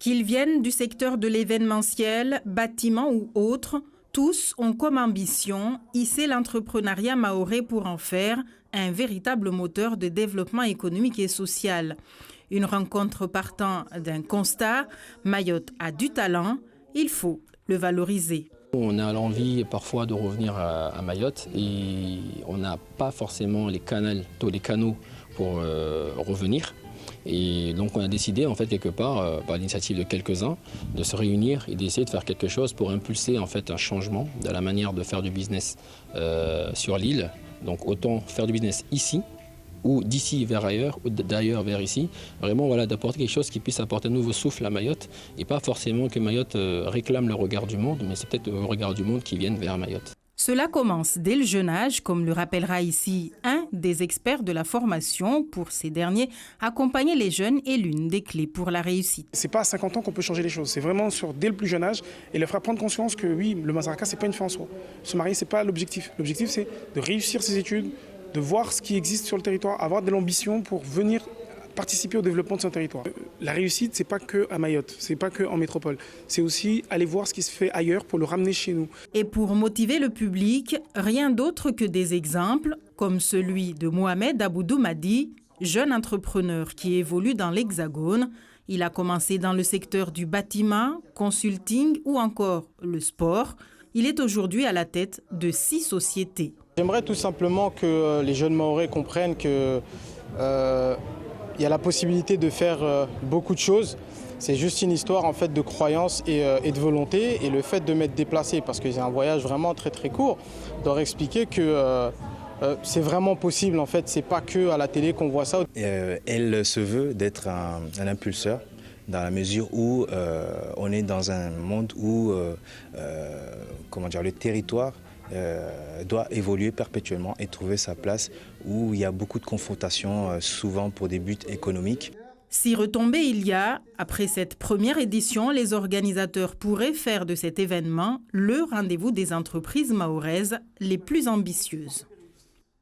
Qu'ils viennent du secteur de l'événementiel, bâtiment ou autre, tous ont comme ambition hisser l'entrepreneuriat mahorais pour en faire un véritable moteur de développement économique et social. Une rencontre partant d'un constat, Mayotte a du talent, il faut le valoriser. On a l'envie parfois de revenir à Mayotte et on n'a pas forcément les canaux pour revenir. Et donc on a décidé en fait quelque part, par l'initiative de quelques-uns, de se réunir et d'essayer de faire quelque chose pour impulser en fait un changement de la manière de faire du business sur l'île. Donc autant faire du business ici, ou d'ici vers ailleurs, ou d'ailleurs vers ici. Vraiment voilà, d'apporter quelque chose qui puisse apporter un nouveau souffle à Mayotte. Et pas forcément que Mayotte réclame le regard du monde, mais c'est peut-être le regard du monde qui vienne vers Mayotte. Cela commence dès le jeune âge, comme le rappellera ici un des experts de la formation. Pour ces derniers, accompagner les jeunes est l'une des clés pour la réussite. C'est pas à 50 ans qu'on peut changer les choses, c'est vraiment dès le plus jeune âge et leur faire prendre conscience que oui, le mazaraka, c'est pas une fin en soi. Se marier, c'est pas l'objectif. L'objectif, c'est de réussir ses études, de voir ce qui existe sur le territoire, avoir de l'ambition pour venir participer au développement de son territoire. La réussite, c'est pas que à Mayotte, c'est pas que en métropole, c'est aussi aller voir ce qui se fait ailleurs pour le ramener chez nous. Et pour motiver le public, rien d'autre que des exemples, comme celui de Mohamed Aboudou Madi, jeune entrepreneur qui évolue dans l'Hexagone. Il a commencé dans le secteur du bâtiment, consulting ou encore le sport. Il est aujourd'hui à la tête de 6 sociétés. J'aimerais tout simplement que les jeunes Mahorais comprennent que il y a la possibilité de faire beaucoup de choses. C'est juste une histoire en fait de croyance et de volonté. Et le fait de m'être déplacé, parce que c'est un voyage vraiment très très court, leur expliquer que c'est vraiment possible. En fait, c'est pas que à la télé qu'on voit ça. Elle se veut d'être un impulseur, dans la mesure où on est dans un monde où le territoire doit évoluer perpétuellement et trouver sa place où il y a beaucoup de confrontations, souvent pour des buts économiques. Si retombées il y a, après cette première édition, les organisateurs pourraient faire de cet événement le rendez-vous des entreprises mahoraises les plus ambitieuses.